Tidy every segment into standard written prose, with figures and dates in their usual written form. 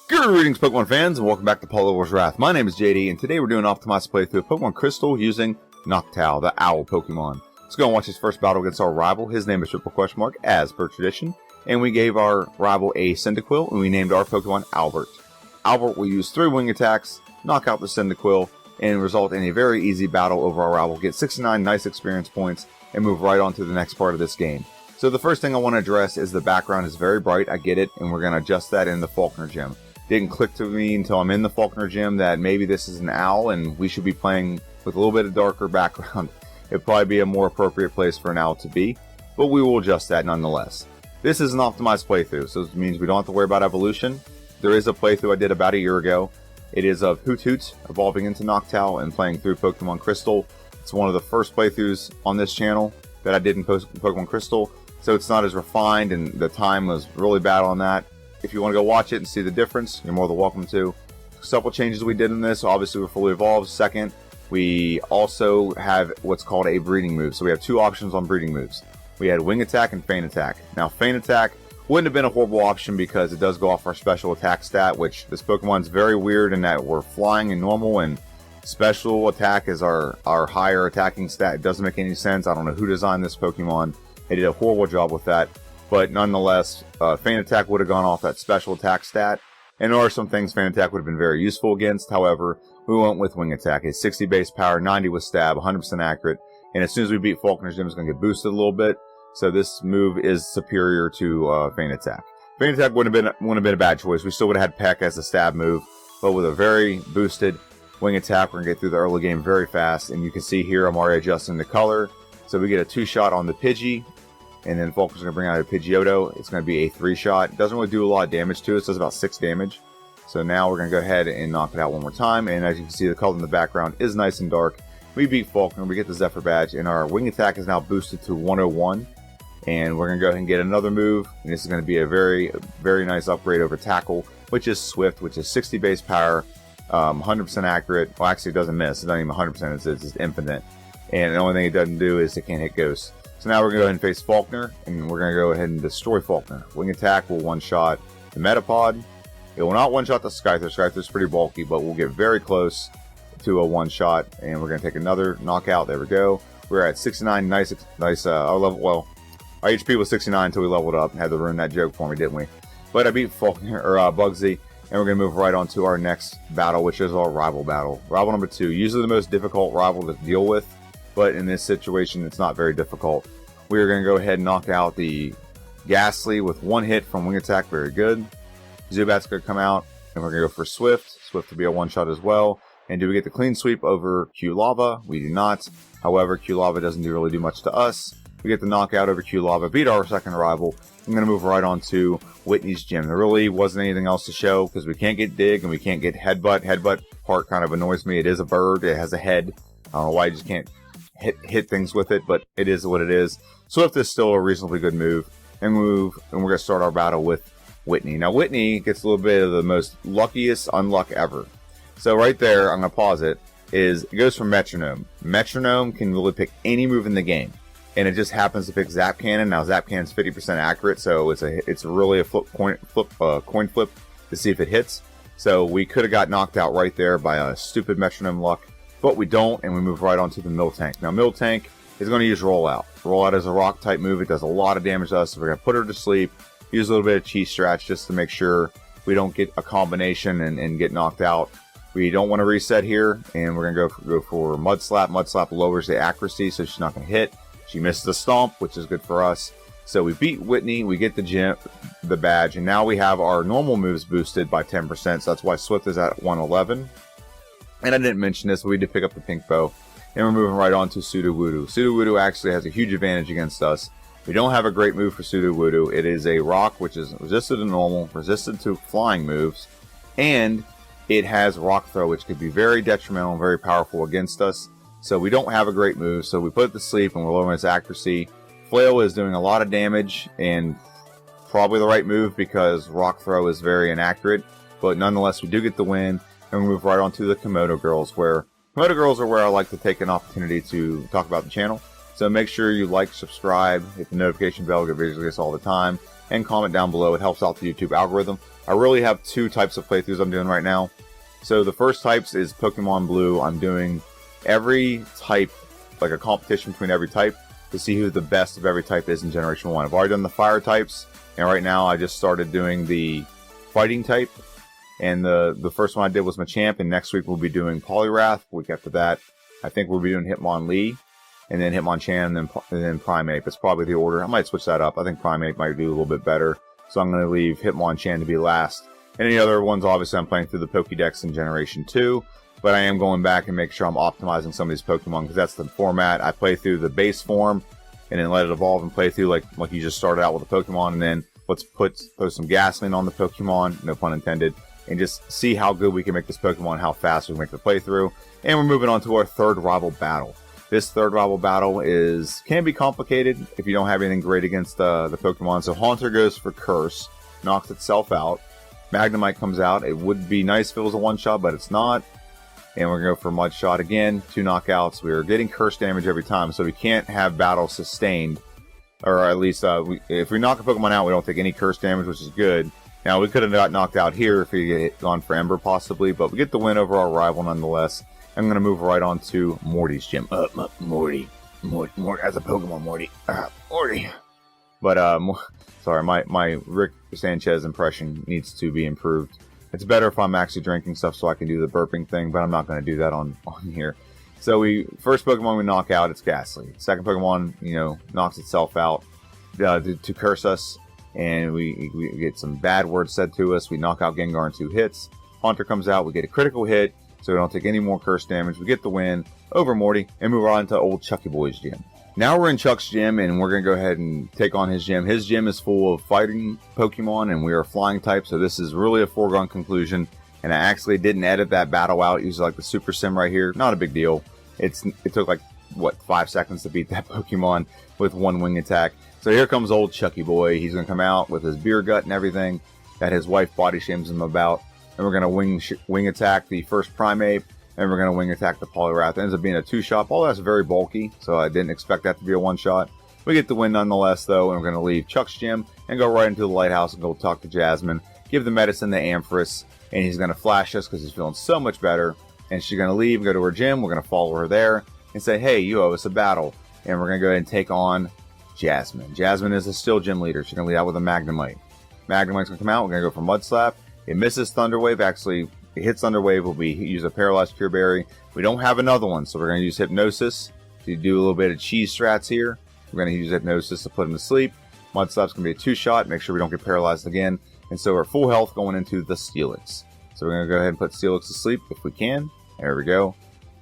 Greetings, Pokemon fans, and welcome back to Polover's Wrath. My name is JD, and today we're doing an optimized playthrough of Pokemon Crystal using Noctowl, the owl Pokemon. Let's go and watch his first battle against our rival. His name is Triple Question Mark, as per tradition, and we gave our rival a Cyndaquil, and we named our Pokemon Albert. Albert will use 3 wing attacks, knock out the Cyndaquil, and result in a very easy battle over our rival. Get 69 nice experience points, and move right on to the next part of this game. So the first thing I want to address is the background is very bright, I get it, and we're going to adjust that in the Falkner Gym. Didn't click to me until I'm in the Falkner Gym that maybe this is an owl and we should be playing with a little bit of darker background. It'd probably be a more appropriate place for an owl to be, but we will adjust that nonetheless. This is an optimized playthrough, so it means we don't have to worry about evolution. There is a playthrough I did about a year ago. It is of Hoot Hoot evolving into Noctowl and playing through Pokemon Crystal. It's one of the first playthroughs on this channel that I did in Pokemon Crystal, so it's not as refined and the time was really bad on that. If you want to go watch it and see the difference, you're more than welcome to. A couple changes we did in this. Obviously, we're fully evolved. Second, we also have what's called a breeding move. So we have 2 options on breeding moves. We had Wing Attack and Feint Attack. Now, Feint Attack wouldn't have been a horrible option because it does go off our special attack stat, which this Pokemon's very weird in that we're flying and normal, and special attack is our higher attacking stat. It doesn't make any sense. I don't know who designed this Pokemon. They did a horrible job with that. But nonetheless, Feint Attack would have gone off that special attack stat. And there are some things Feint Attack would have been very useful against. However, we went with Wing Attack. It's 60 base power, 90 with stab, 100% accurate. And as soon as we beat Falkner's Gym, it's going to get boosted a little bit. So this move is superior to Feint Attack. Feint Attack wouldn't have been a bad choice. We still would have had Peck as a stab move. But with a very boosted Wing Attack, we're going to get through the early game very fast. And you can see here I'm already adjusting the color. So we get a 2-shot on the Pidgey. And then Falkner's going to bring out a Pidgeotto. It's going to be a 3-shot. It doesn't really do a lot of damage to us. It does about 6 damage. So now we're going to go ahead and knock it out one more time. And as you can see, the color in the background is nice and dark. We beat Falkner. We get the Zephyr Badge. And our Wing Attack is now boosted to 101. And we're going to go ahead and get another move. And this is going to be a very, very nice upgrade over Tackle, which is Swift, which is 60 base power, 100% accurate. Well, actually, it doesn't miss. It's not even 100%. It's just infinite. And the only thing it doesn't do is it can't hit Ghosts. So now we're going to go ahead and face Falkner, and we're going to go ahead and destroy Falkner. Wing Attack will one-shot the Metapod. It will not one-shot the Skyther. Skyther's pretty bulky, but we'll get very close to a one-shot, and we're going to take another knockout. There we go. We're at 69. Nice. Our level. Well, our HP was 69 until we leveled up. Had to ruin that joke for me, didn't we? But I beat Falkner or Bugsy, and we're going to move right on to our next battle, which is our rival battle. Rival number 2. Usually the most difficult rival to deal with. But in this situation, it's not very difficult. We're going to go ahead and knock out the Ghastly with 1 hit from Wing Attack. Very good. Zubat's going to come out, and we're going to go for Swift. Swift will be a one-shot as well. And do we get the clean sweep over Q-Lava? We do not. However, Q-Lava doesn't really do much to us. We get the knockout over Q-Lava, beat our second rival. I'm going to move right on to Whitney's Gym. There really wasn't anything else to show because we can't get Dig and we can't get Headbutt. Headbutt part kind of annoys me. It is a bird. It has a head. I don't know why you just can't hit things with it, but it is what it is. Swift is still a reasonably good move. And we're going to start our battle with Whitney. Now, Whitney gets a little bit of the most luckiest unluck ever. So right there, I'm going to pause it, it goes from Metronome. Metronome can really pick any move in the game. And it just happens to pick Zap Cannon. Now, Zap Cannon's 50% accurate, so it's really a coin flip to see if it hits. So we could have got knocked out right there by a stupid Metronome luck. But we don't, and we move right on to the Miltank. Now, Miltank is going to use Rollout. Rollout is a rock-type move. It does a lot of damage to us, so we're going to put her to sleep, use a little bit of Cheese Stretch just to make sure we don't get a combination and get knocked out. We don't want to reset here, and we're going to go for Mud Slap. Mud Slap lowers the accuracy, so she's not going to hit. She misses the Stomp, which is good for us. So we beat Whitney, we get the badge, and now we have our normal moves boosted by 10%, so that's why Swift is at 111. And I didn't mention this, but we did pick up the Pink Bow. And we're moving right on to Sudowoodo. Sudowoodo actually has a huge advantage against us. We don't have a great move for Sudowoodo. It is a rock, which is resistant to normal, resistant to flying moves, and it has Rock Throw, which could be very detrimental and very powerful against us. So we don't have a great move, so we put it to sleep and we're lowering its accuracy. Flail is doing a lot of damage, and probably the right move because Rock Throw is very inaccurate. But nonetheless, we do get the win. And we move right on to the Komodo Girls, where Komodo Girls are where I like to take an opportunity to talk about the channel. So make sure you like, subscribe, hit the notification bell, get videos like this all the time, and comment down below. It helps out the YouTube algorithm. I really have two types of playthroughs I'm doing right now. So the first types is Pokemon Blue. I'm doing every type, like a competition between every type, to see who the best of every type is in Generation 1. I've already done the fire types, and right now I just started doing the fighting type. And the first one I did was Machamp, and next week we'll be doing Poliwrath. Week after that, I think we'll be doing Hitmonlee, and then Hitmonchan, and then Primeape. It's probably the order. I might switch that up. I think Primeape might do a little bit better, so I'm going to leave Hitmonchan to be last. And any other ones, obviously, I'm playing through the Pokédex in Generation 2, but I am going back and make sure I'm optimizing some of these Pokemon, because that's the format. I play through the base form, and then let it evolve and play through like you just started out with a Pokemon, and then let's throw some gasoline on the Pokemon, no pun intended, and just see how good we can make this Pokemon, how fast we can make the playthrough. And we're moving on to our third rival battle. This third rival battle can be complicated if you don't have anything great against the Pokemon. So Haunter goes for Curse, knocks itself out. Magnemite comes out. It would be nice if it was a one-shot, but it's not. And we're going to go for Mud Shot again, 2 knockouts. We are getting curse damage every time, so we can't have battle sustained. Or at least, if we knock a Pokemon out, we don't take any curse damage, which is good. Now, we could have got knocked out here if we had gone for Ember, possibly, but we get the win over our rival nonetheless. I'm going to move right on to Morty's gym. Morty, as a Pokemon, Morty. Morty. But, sorry, my Rick Sanchez impression needs to be improved. It's better if I'm actually drinking stuff so I can do the burping thing, but I'm not going to do that on here. So first Pokemon we knock out, it's Ghastly. Second Pokemon, knocks itself out to curse us, and we get some bad words said to us. We knock out Gengar in 2 hits. Haunter comes out, we get a critical hit, so we don't take any more curse damage. We get the win over Morty, and move on to old Chucky Boy's gym. Now we're in Chuck's gym, and we're going to go ahead and take on his gym. His gym is full of fighting Pokemon, and we are flying type, so this is really a foregone conclusion. And I actually didn't edit that battle out. Used like the Super Sim right here. Not a big deal. It took like, 5 seconds to beat that Pokemon with 1 wing attack. So here comes old Chucky Boy. He's going to come out with his beer gut and everything that his wife body shames him about. And we're going to wing attack the first Primeape, and we're going to wing attack the Poliwrath. It ends up being a 2-shot. All that's very bulky, so I didn't expect that to be a 1-shot. We get the win nonetheless, though, and we're going to leave Chuck's gym and go right into the lighthouse and go talk to Jasmine, give the medicine to Ampharos, and he's going to flash us because he's feeling so much better. And she's going to leave and go to her gym. We're going to follow her there and say, hey, you owe us a battle. And we're going to go ahead and take on Jasmine. Jasmine is a still gym leader. She's going to lead out with a Magnemite. Magnemite's going to come out. We're going to go for Mud Slap. It misses Thunder Wave. Actually, it hits Thunder Wave. We'll use a Paralyzed Cure Berry. We don't have another one, so we're going to use Hypnosis to do a little bit of cheese strats here. We're going to use Hypnosis to put him to sleep. Mud Slap's going to be a 2-shot. Make sure we don't get paralyzed again. And so we're full health going into the Steelix. So we're going to go ahead and put Steelix to sleep if we can. There we go.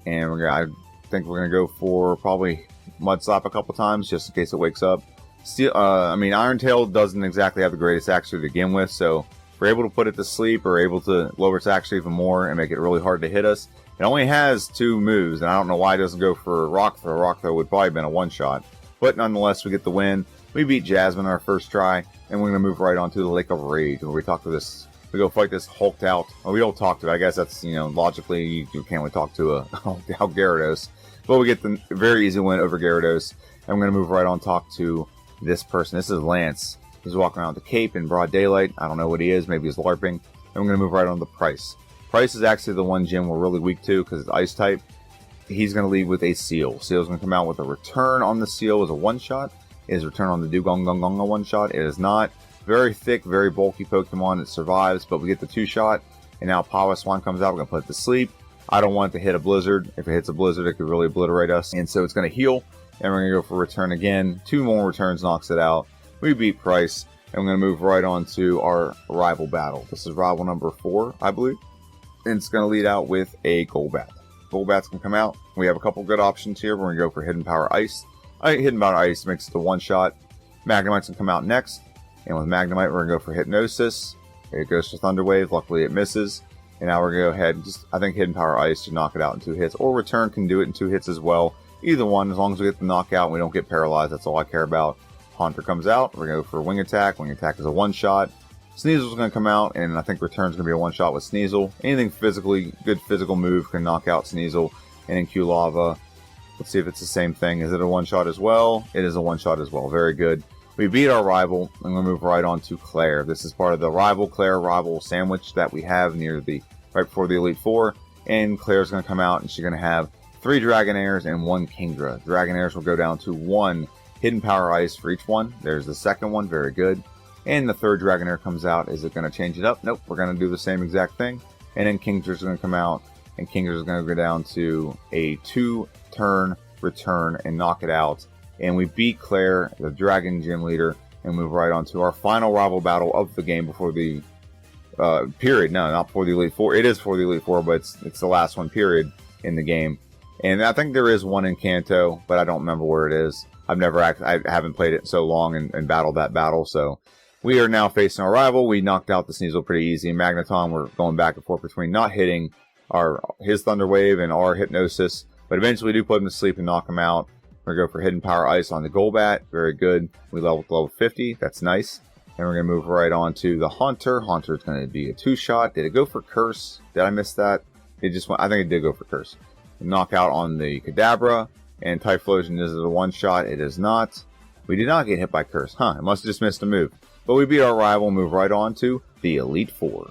And I think we're going to go for probably Mud Slap a couple times just in case it wakes up. Iron Tail doesn't exactly have the greatest action to begin with, so if we're able to put it to sleep or able to lower its action even more and make it really hard to hit us. It only has 2 moves, and I don't know why it doesn't go for Rock Throw. Rock Throw would probably have been a 1-shot. But nonetheless, we get the win. We beat Jasmine our first try, and we're going to move right on to the Lake of Rage, where we go fight this hulked out. Well, we don't talk to it. I guess that's, logically, you can't really talk to a hulked out Gyarados. But we get the very easy win over Gyarados. And I'm going to move right on talk to this person. This is Lance. He's walking around with a cape in broad daylight. I don't know what he is. Maybe he's LARPing. And we're going to move right on to Price. Price is actually the one gym we're really weak to because it's Ice type. He's going to lead with a Seal. Seal's going to come out with a Return on the Seal as a 1-shot. His Return on the Dugong Gong Gong a 1-shot. It is not. Very thick, very bulky Pokemon. It survives, but we get the 2-shot. And now Piloswine comes out. We're going to put it to sleep. I don't want it to hit a Blizzard. If it hits a Blizzard, it could really obliterate us. And so it's going to heal. And we're going to go for Return again. 2 more returns knocks it out. We beat Price. And we're going to move right on to our rival battle. This is rival number 4, I believe. And it's going to lead out with a Golbat. Golbat's going to come out. We have a couple good options here. We're going to go for Hidden Power Ice. Hidden Power Ice makes it the 1-shot. Magnemite's going to come out next. And with Magnemite, we're going to go for Hypnosis. It goes to Thunder Wave. Luckily, it misses. And now we're going to go ahead and I think Hidden Power Ice to knock it out in 2 hits. Or Return can do it in 2 hits as well. Either one, as long as we get the knockout and we don't get paralyzed, that's all I care about. Haunter comes out. We're going to go for Wing Attack. Wing Attack is a 1-shot. Sneasel's going to come out, and I think Return's going to be a 1-shot with Sneasel. Anything good physical move can knock out Sneasel. And then Q-Lava. Let's see if it's the same thing. Is it a one-shot as well? It is a one-shot as well. Very good. We beat our rival. I'm going to move right on to Claire. This is part of the rival sandwich that we have right before the Elite Four. And Claire's going to come out, and she's going to have 3 Dragonairs and 1 Kingdra. Dragonairs will go down to 1 Hidden Power Ice for each one. There's the second one. Very good. And the third Dragonair comes out. Is it going to change it up? Nope. We're going to do the same exact thing. And then Kingdra's going to come out, and Kingdra's going to go down to a 2-turn return and knock it out. And we beat Claire, the Dragon Gym leader, and move right on to our final rival battle of the game before the period. No, not before the Elite Four. It is for the Elite Four, but it's the last one period in the game. And I think there is one in Kanto, but I don't remember where it is. I haven't played it in so long and battled that battle. So we are now facing our rival. We knocked out the Sneasel pretty easy. Magneton, we're going back and forth between not hitting his Thunder Wave and our Hypnosis, but eventually we do put him to sleep and knock him out. We're going to go for Hidden Power Ice on the Golbat. Very good. We level 50. That's nice. And we're going to move right on to the Haunter. Haunter's going to be a 2-shot. Did it go for Curse? Did I miss that? I think it did go for Curse. Knockout on the Kadabra. And Typhlosion is a 1-shot. It is not. We did not get hit by Curse. I must have just missed a move. But we beat our rival. Move right on to the Elite Four.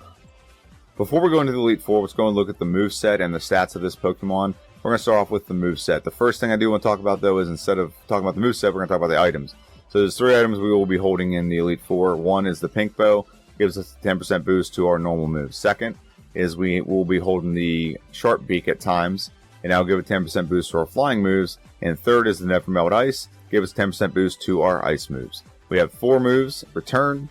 Before we go into the Elite Four, let's go and look at the moveset and the stats of this Pokemon. We're going to start off with the moveset. The first thing I do want to talk about, though, is instead of talking about the moveset, we're going to talk about the items. So there's 3 items we will be holding in the Elite Four. One is the Pink Bow, gives us a 10% boost to our normal moves. Second is we will be holding the Sharp Beak at times, and that'll give a 10% boost to our flying moves. And third is the Never Melt Ice, give us 10% boost to our ice moves. We have 4 moves: Return,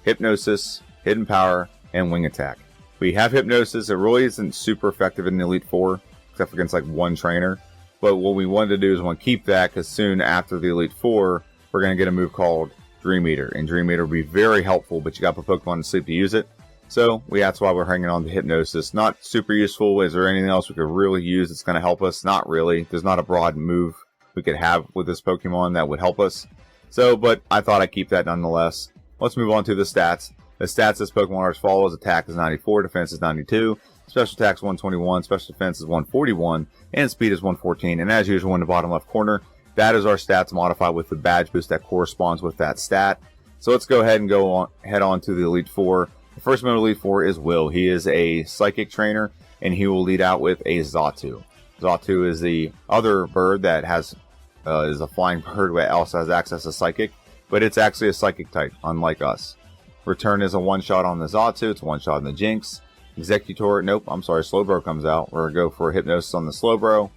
Hypnosis, Hidden Power, and Wing Attack. We have Hypnosis. It really isn't super effective in the Elite Four, except against like one trainer. But what we wanted to do is we want to keep that, because soon after the Elite Four, we're going to get a move called Dream Eater. And Dream Eater will be very helpful, but you got to put Pokemon to sleep to use it. So that's why we're hanging on to Hypnosis. Not super useful. Is there anything else we could really use that's going to help us? Not really. There's not a broad move we could have with this Pokemon that would help us. So, but I thought I'd keep that nonetheless. Let's move on to the stats. The stats this Pokemon are as follows. Attack is 94, defense is 92, special attack is 121, special defense is 141, and speed is 114. And as usual, in the bottom left corner, that is our stats modified with the badge boost that corresponds with that stat. So let's go ahead and head on to the Elite Four. The first member of the Elite Four is Will. He is a psychic trainer, and he will lead out with a Xatu. Xatu is the other bird that is a flying bird that also has access to psychic, but it's actually a psychic type, unlike us. Return is a 1-shot on the Xatu. It's a 1-shot on the Jinx. Executor, nope, I'm sorry, Slowbro comes out. We're going to go for Hypnosis on the Slowbro.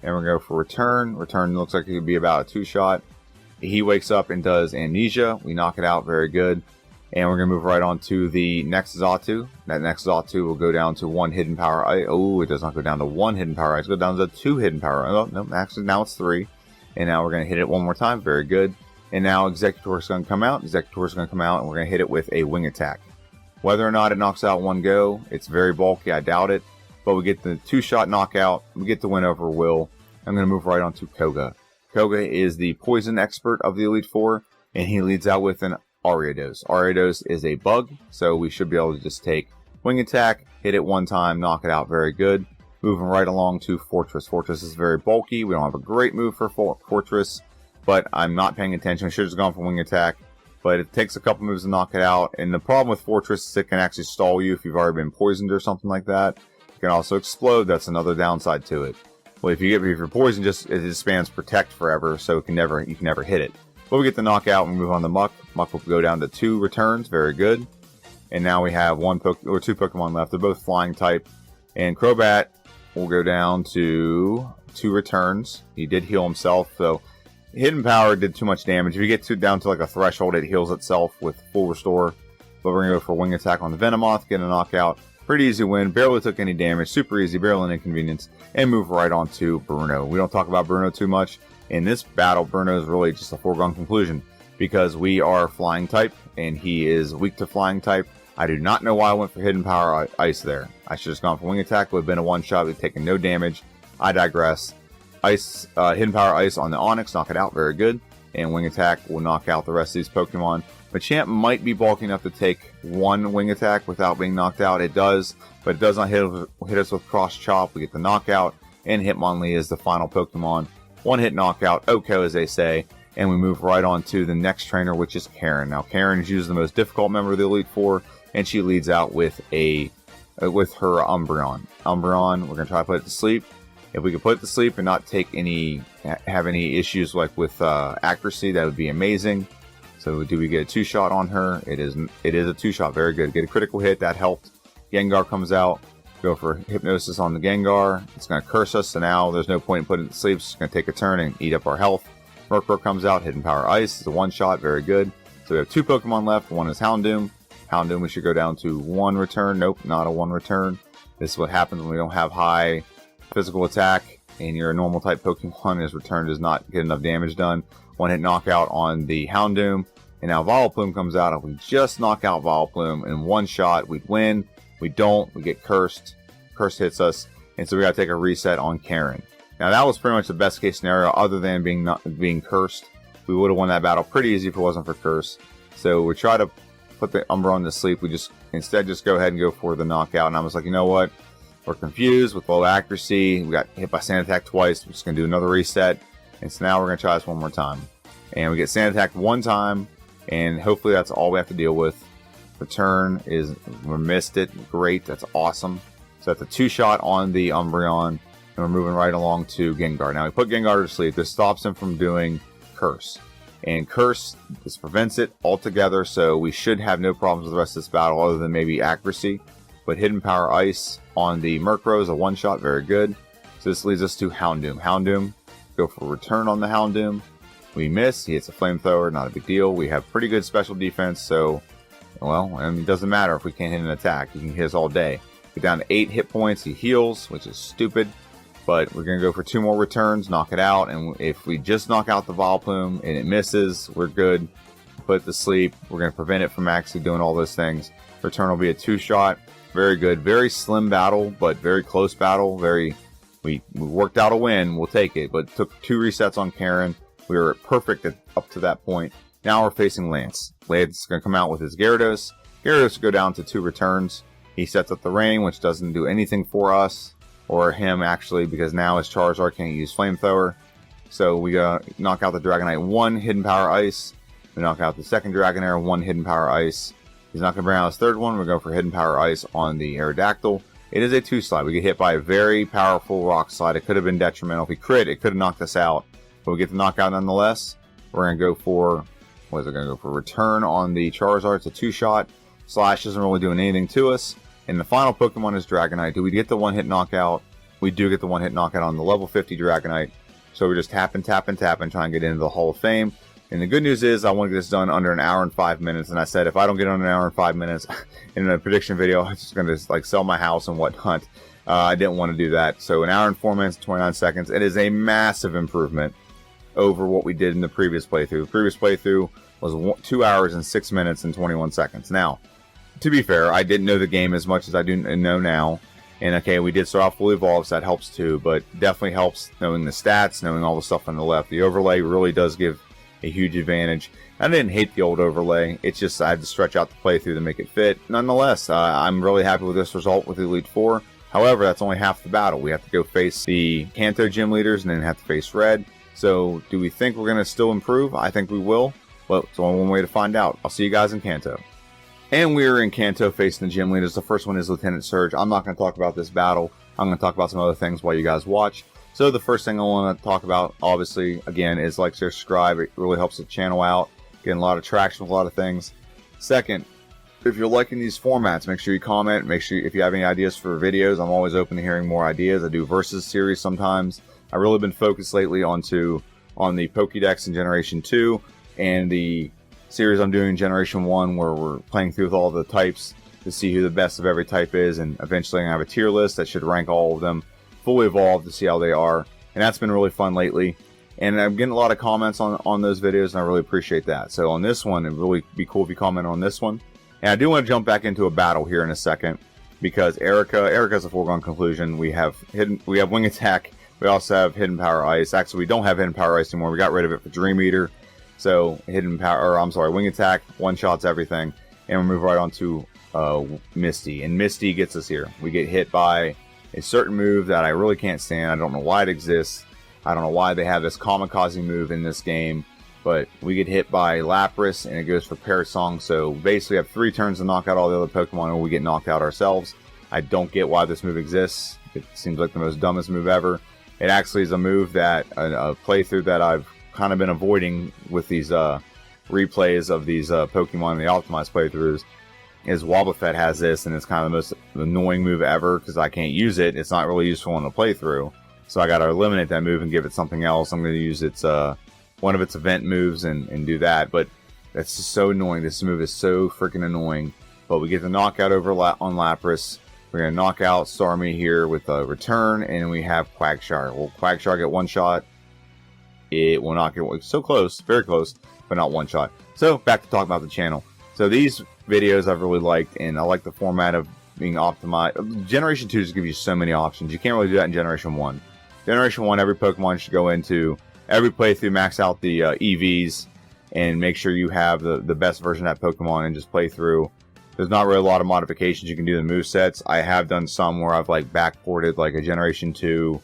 And we're going to go for Return. Return looks like it could be about a 2-shot. He wakes up and does Amnesia. We knock it out. Very good. And we're going to move right on to the next Xatu. That next Xatu will go down to 1 Hidden Power Ice. Oh, it does not go down to 1 Hidden Power Ice. It goes down to 2 Hidden Power Ice. Oh, no, actually, now it's 3. And now we're going to hit it one more time. Very good. And now Executor is going to come out. Executor is going to come out, and we're going to hit it with a Wing Attack. Whether or not it knocks out one go, it's very bulky. I doubt it. But we get the 2-shot knockout. We get the win over Will. I'm going to move right on to Koga. Koga is the poison expert of the Elite Four, and he leads out with an Ariados. Ariados is a bug, so we should be able to just take Wing Attack, hit it one time, knock it out. Very good. Moving right along to Fortress. Fortress is very bulky. We don't have a great move for Fortress, but I'm not paying attention. I should have just gone for Wing Attack, but it takes a couple moves to knock it out. And the problem with Fortress is it can actually stall you if you've already been poisoned or something like that. It can also explode. That's another downside to it. Well, if you're poisoned, it just spams Protect forever, so you can never hit it. But we get the knockout and we move on to Muck. Muck will go down to 2 returns. Very good. And now we have 2 Pokemon left. They're both flying type. And Crobat will go down to 2 returns. He did heal himself, so Hidden Power did too much damage. If you get down to like a threshold, it heals itself with full restore. But we're going to go for Wing Attack on the Venomoth, get a knockout. Pretty easy win. Barely took any damage. Super easy. Barely an inconvenience. And move right on to Bruno. We don't talk about Bruno too much. In this battle, Bruno is really just a foregone conclusion, because we are flying type and he is weak to flying type. I do not know why I went for Hidden Power Ice there. I should have just gone for Wing Attack. It would have been a 1-shot. We'd taken no damage. I digress. Hidden Power Ice on the Onix. Knock it out. Very good. And Wing Attack will knock out the rest of these Pokemon. Machamp might be bulky enough to take 1 Wing Attack without being knocked out. It does, but it does not hit us with Cross Chop. We get the knockout. and Hitmonlee is the final Pokemon. One hit knockout, Oko as they say, and we move right on to the next trainer, which is Karen. Now Karen is usually the most difficult member of the Elite Four, and she leads out with her Umbreon. Umbreon, we're going to try to put it to sleep. If we could put it to sleep and not have any issues like with accuracy, that would be amazing. So do we get a two-shot on her? It is a two-shot, very good. Get a critical hit, that helped. Gengar comes out, go for Hypnosis on the Gengar. It's going to curse us, so now there's no point in putting it to sleep. It's going to take a turn and eat up our health. Murkrow comes out, Hidden Power Ice. It's a one-shot, very good. So we have two Pokemon left. One is Houndoom. Houndoom, we should go down to one return. Nope, not a one return. This is what happens when we don't have high physical attack and you're a normal type Pokemon. His return does not get enough damage done. One hit knockout on the Houndoom. And now Vileplume comes out. If we just knock out Vileplume in one shot, we'd win. We don't, we get cursed. Curse hits us. And so we got to take a reset on Karen. Now that was pretty much the best case scenario other than being cursed. We would have won that battle pretty easy if it wasn't for curse. So we try to put the Umbreon to sleep. We instead just go ahead and go for the knockout. And I was like, you know what? We're confused with low accuracy. We got hit by Sand Attack twice. We're just going to do another reset. And so now we're going to try this one more time. And we get Sand Attack one time. And hopefully that's all we have to deal with. Return is, we missed it. Great. That's awesome. So that's a two-shot on the Umbreon. And we're moving right along to Gengar. Now we put Gengar to sleep. This stops him from doing Curse. And Curse, this prevents it altogether. So we should have no problems with the rest of this battle other than maybe accuracy. But Hidden Power Ice on the Murkrow is a one-shot. Very good. So this leads us to Houndoom. Houndoom, go for return on the Houndoom. We miss. He hits a Flamethrower. Not a big deal. We have pretty good special defense. So, well, I mean, it doesn't matter if we can't hit an attack. He can hit us all day. Get down to 8 hit points. He heals, which is stupid. But we're going to go for 2 more returns, knock it out. And if we just knock out the Vileplume and it misses, we're good. Put it to sleep. We're going to prevent it from actually doing all those things. Return will be a 2-shot. Very good. Very slim battle, but very close battle. We worked out a win. We'll take it. But took 2 resets on Karen. We were perfect up to that point. Now we're facing Lance. Lance is going to come out with his Gyarados. Gyarados will go down to 2 returns. He sets up the rain, which doesn't do anything for us. Or him, actually, because now his Charizard can't use Flamethrower. So we knock out the Dragonite, 1 Hidden Power Ice. We knock out the second Dragonair, 1 Hidden Power Ice. He's not going to bring out his third one. We're going for Hidden Power Ice on the Aerodactyl. It is a 2-slide. We get hit by a very powerful Rock Slide. It could have been detrimental. If he crit, it could have knocked us out. But we get the knockout nonetheless. We're going to go for, what is it going to go for? Return on the Charizard. It's a 2-shot. Slash isn't really doing anything to us. And the final Pokemon is Dragonite. Do we get the 1-hit knockout? We do get the 1-hit knockout on the level 50 Dragonite. So we're just tapping, trying to get into the Hall of Fame. And the good news is I want to get this done under 1 hour and 5 minutes. And I said if I don't get it under 1 hour and 5 minutes in a prediction video, I'm just going to like sell my house and whatnot. I didn't want to do that. So 1 hour and 4 minutes and 29 seconds. It is a massive improvement over what we did in the previous playthrough. The previous playthrough was 2 hours and 6 minutes and 21 seconds. Now, to be fair, I didn't know the game as much as I do know now. And okay, we did start off fully evolved, so that helps too. But definitely helps knowing the stats, knowing all the stuff on the left. The overlay really does give a huge advantage. I didn't hate the old overlay. It's just I had to stretch out the playthrough to make it fit. Nonetheless, I'm really happy with this result with the Elite Four. However, that's only half the battle. We have to go face the Kanto gym leaders and then have to face Red. So, do we think we're going to still improve? I think we will. Well, it's only one way to find out. I'll see you guys in Kanto. And we're in Kanto facing the gym leaders. The first one is Lieutenant Surge. I'm not going to talk about this battle. I'm going to talk about some other things while you guys watch. So the first thing I want to talk about, obviously, again, is like, share, subscribe. It really helps the channel out. Getting a lot of traction with a lot of things. Second, if you're liking these formats, make sure you comment. Make sure if you have any ideas for videos, I'm always open to hearing more ideas. I do versus series sometimes. I've really been focused lately on the Pokédex in Generation 2 and the series I'm doing in Generation 1 where we're playing through with all the types to see who the best of every type is, and eventually I'm going to have a tier list that should rank all of them fully evolved to see how they are, and that's been really fun lately. And I'm getting a lot of comments on those videos, and I really appreciate that. So on this one, it'd really be cool if you comment on this one. And I do want to jump back into a battle here in a second, because Erica's a foregone conclusion. We have Wing Attack. We also have Hidden Power Ice. Actually, we don't have Hidden Power Ice anymore. We got rid of it for Dream Eater. So Wing Attack, one-shots everything. And we move right on to Misty. And Misty gets us here. We get hit by a certain move that I really can't stand. I don't know why it exists. I don't know why they have this kamikaze move in this game. But we get hit by Lapras, and it goes for Parasong. So basically, we have 3 turns to knock out all the other Pokemon, or we get knocked out ourselves. I don't get why this move exists. It seems like the most dumbest move ever. It actually is a move that, a playthrough that I've kind of been avoiding with these replays of these Pokemon in the optimized playthroughs. Is Wobbuffet has this, and it's kind of the most annoying move ever because I can't use it. It's not really useful in a playthrough. So I got to eliminate that move and give it something else. I'm going to use its one of its event moves and do that, but that's just so annoying. This move is so freaking annoying. But we get the knockout over on Lapras. We're going to knock out Starmie here with a return, and we have Quagsire. Will Quagsire get one shot? It will not get one. So close, very close, but not one shot. So back to talk about the channel. So these videos I've really liked, and I like the format of being optimized. Generation 2 just gives you so many options. You can't really do that in Generation 1. Generation 1, every Pokemon should go into every playthrough, max out the EVs, and make sure you have the best version of that Pokemon and just play through. There's not really a lot of modifications you can do in the movesets. I have done some where I've like backported like a Generation 2,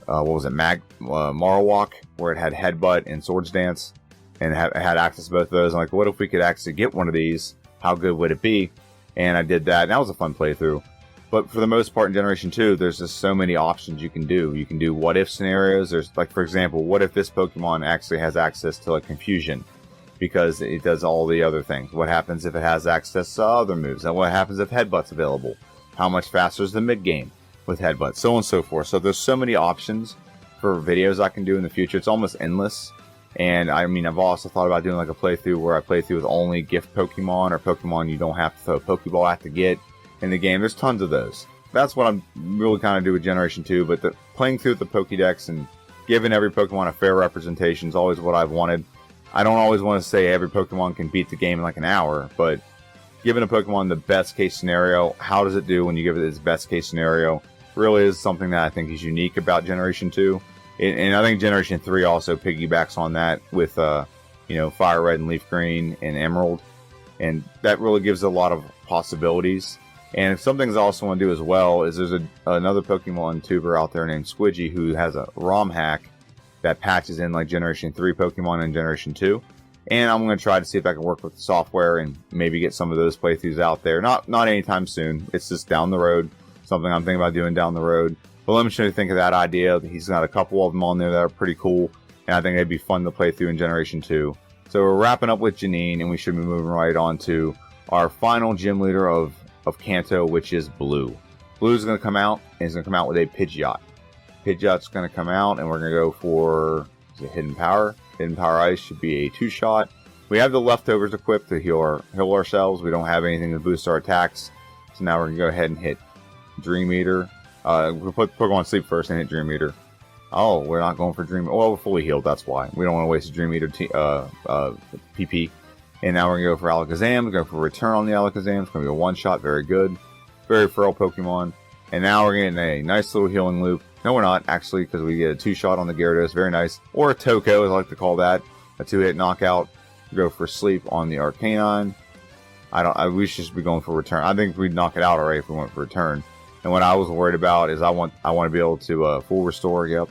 what was it, Marowak, where it had Headbutt and Swords Dance, and had access to both of those. I'm like, what if we could actually get one of these? How good would it be? And I did that, and that was a fun playthrough. But for the most part in Generation 2, there's just so many options you can do. You can do what-if scenarios. There's, like, for example, what if this Pokemon actually has access to, like, Confusion? Because it does all the other things. What happens if it has access to other moves? And what happens if Headbutt's available? How much faster is the mid-game with Headbutt? So on and so forth. So there's so many options for videos I can do in the future. It's almost endless. And, I mean, I've also thought about doing, like, a playthrough where I play through with only gift Pokemon, or Pokemon you don't have to throw a Pokeball at to get in the game. There's tons of those. That's what I'm really kind of do with Generation 2, but playing through the Pokédex and giving every Pokemon a fair representation is always what I've wanted. I don't always want to say every Pokemon can beat the game in like an hour, but giving a Pokemon the best case scenario, how does it do when you give it its best case scenario, really is something that I think is unique about Generation 2. And I think Generation 3 also piggybacks on that with, you know, Fire Red and Leaf Green and Emerald. And that really gives a lot of possibilities. And some things I also want to do as well is there's another Pokemon tuber out there named Squidgy who has a ROM hack that patches in like Generation 3 Pokemon and Generation 2. And I'm going to try to see if I can work with the software and maybe get some of those playthroughs out there. Not anytime soon. It's just down the road. Something I'm thinking about doing down the road. But let me show you think of that idea. He's got a couple of them on there that are pretty cool. And I think they'd be fun to play through in Generation 2. So we're wrapping up with Janine, and we should be moving right on to our final gym leader of Kanto, which is Blue. Blue is going to come out, and he's going to come out with a Pidgeot. Pidgeot's going to come out, and we're going to go for Hidden Power. Hidden Power Ice should be a 2-shot. We have the leftovers equipped to heal ourselves. We don't have anything to boost our attacks. So now we're going to go ahead and hit Dream Eater. We'll put Pokemon Sleep first and hit Dream Eater. Oh, we're not going for Dream Eater. Well, we're fully healed, that's why. We don't want to waste a Dream Eater PP. And now we're going to go for Alakazam. We're going for Return on the Alakazam. It's going to be a 1-shot. Very good. Very frail Pokemon. And now we're getting a nice little healing loop. No, we're not, actually, because we get a 2-shot on the Gyarados. Very nice. Or a Toko, as I like to call that. A 2-hit knockout. We go for Sleep on the Arcanine. We should just be going for Return. I think we'd knock it out already if we went for Return. And what I was worried about is I want to be able to full restore. Yep.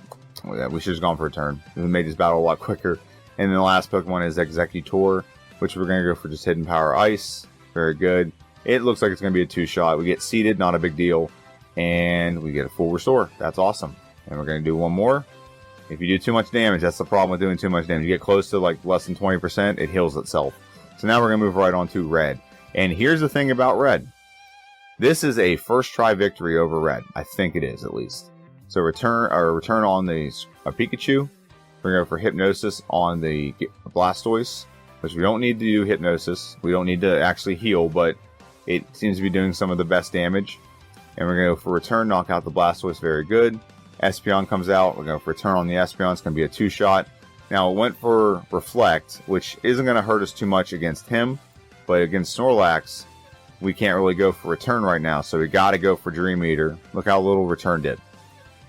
We should have gone for Return. It made this battle a lot quicker. And then the last Pokemon is Executor, which we're going to go for just Hidden Power Ice. Very good. It looks like it's going to be a 2-shot. We get seeded, not a big deal. And we get a full restore. That's awesome. And we're going to do one more. If you do too much damage, that's the problem with doing too much damage. You get close to like less than 20%, it heals itself. So now we're going to move right on to Red. And here's the thing about Red. This is a first try victory over Red. I think it is, at least. So return on the Pikachu. We're going to go for Hypnosis on the Blastoise, which we don't need to do Hypnosis. We don't need to actually heal, but it seems to be doing some of the best damage. And we're going to go for Return, knock out the Blastoise. Very good. Espeon comes out. We're going to Return on the Espeon. It's going to be a 2-shot. Now, it went for Reflect, which isn't going to hurt us too much against him. But against Snorlax, we can't really go for Return right now. So we got to go for Dream Eater. Look how little Return did.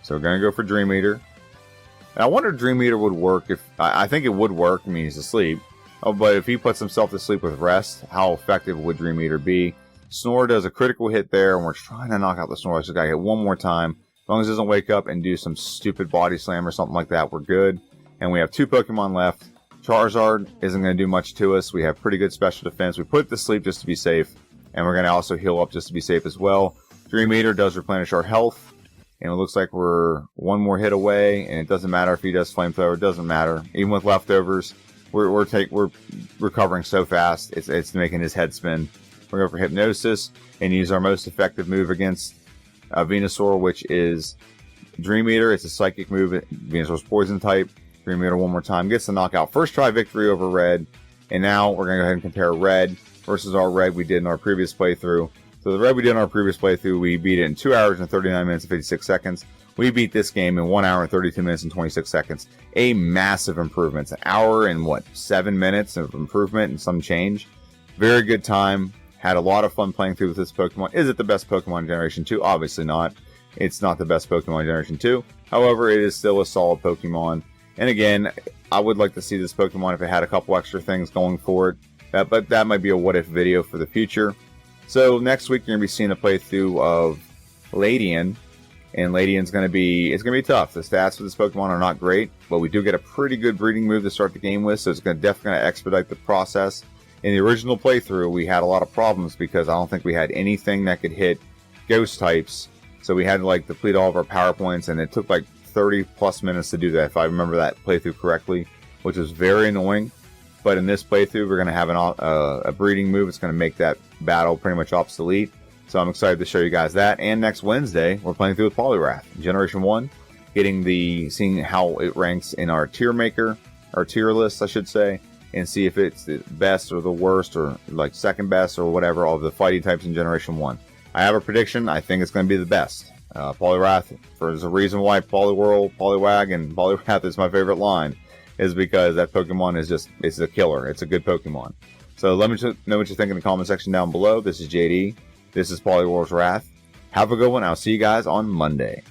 So we're going to go for Dream Eater. And I wonder if Dream Eater would work. I think it would work. I mean, he's asleep. Oh, but if he puts himself to sleep with Rest, how effective would Dream Eater be? Snore does a critical hit there, and we're trying to knock out the Snore. So we gotta hit one more time. As long as it doesn't wake up and do some stupid body slam or something like that, we're good. And we have 2 Pokemon left. Charizard isn't going to do much to us. We have pretty good special defense. We put it to sleep just to be safe. And we're going to also heal up just to be safe as well. Dream Eater does replenish our health. And it looks like we're one more hit away. And it doesn't matter if he does Flamethrower. It doesn't matter. Even with leftovers, we're recovering so fast. It's making his head spin. We're going for Hypnosis and use our most effective move against Venusaur, which is Dream Eater. It's a psychic move. Venusaur's poison type. Dream Eater one more time. Gets the knockout. First try victory over Red. And now we're going to go ahead and compare Red versus our Red we did in our previous playthrough. So the Red we did in our previous playthrough, we beat it in 2 hours and 39 minutes and 56 seconds. We beat this game in 1 hour and 32 minutes and 26 seconds. A massive improvement. It's an hour and 7 minutes of improvement and some change. Very good time. Had a lot of fun playing through with this Pokemon. Is it the best Pokemon Generation 2? Obviously not. It's not the best Pokemon Generation 2. However, it is still a solid Pokemon. And again, I would like to see this Pokemon if it had a couple extra things going for it. But that might be a what-if video for the future. So next week, you're going to be seeing a playthrough of Ladian. And Ladian's going to be tough. The stats for this Pokemon are not great. But we do get a pretty good breeding move to start the game with. So it's definitely going to expedite the process. In the original playthrough, we had a lot of problems because I don't think we had anything that could hit ghost types. So we had to deplete all of our power points, and it took 30 plus minutes to do that, if I remember that playthrough correctly, which was very annoying. But in this playthrough, we're going to have a breeding move. It's going to make that battle pretty much obsolete. So I'm excited to show you guys that. And next Wednesday, we're playing through with Poliwrath, Generation 1, seeing how it ranks in our tier maker, our tier list, I should say, and see if it's the best or the worst or second best or whatever of the fighting types in Generation 1. I have a prediction. I think it's going to be the best. Poliwrath, there's a reason why Poliwhirl, Poliwag, and Poliwrath is my favorite line, is because that Pokemon it's a killer. It's a good Pokemon. So let me know what you think in the comment section down below. This is JD. This is Poliwhirl's Wrath. Have a good one. I'll see you guys on Monday.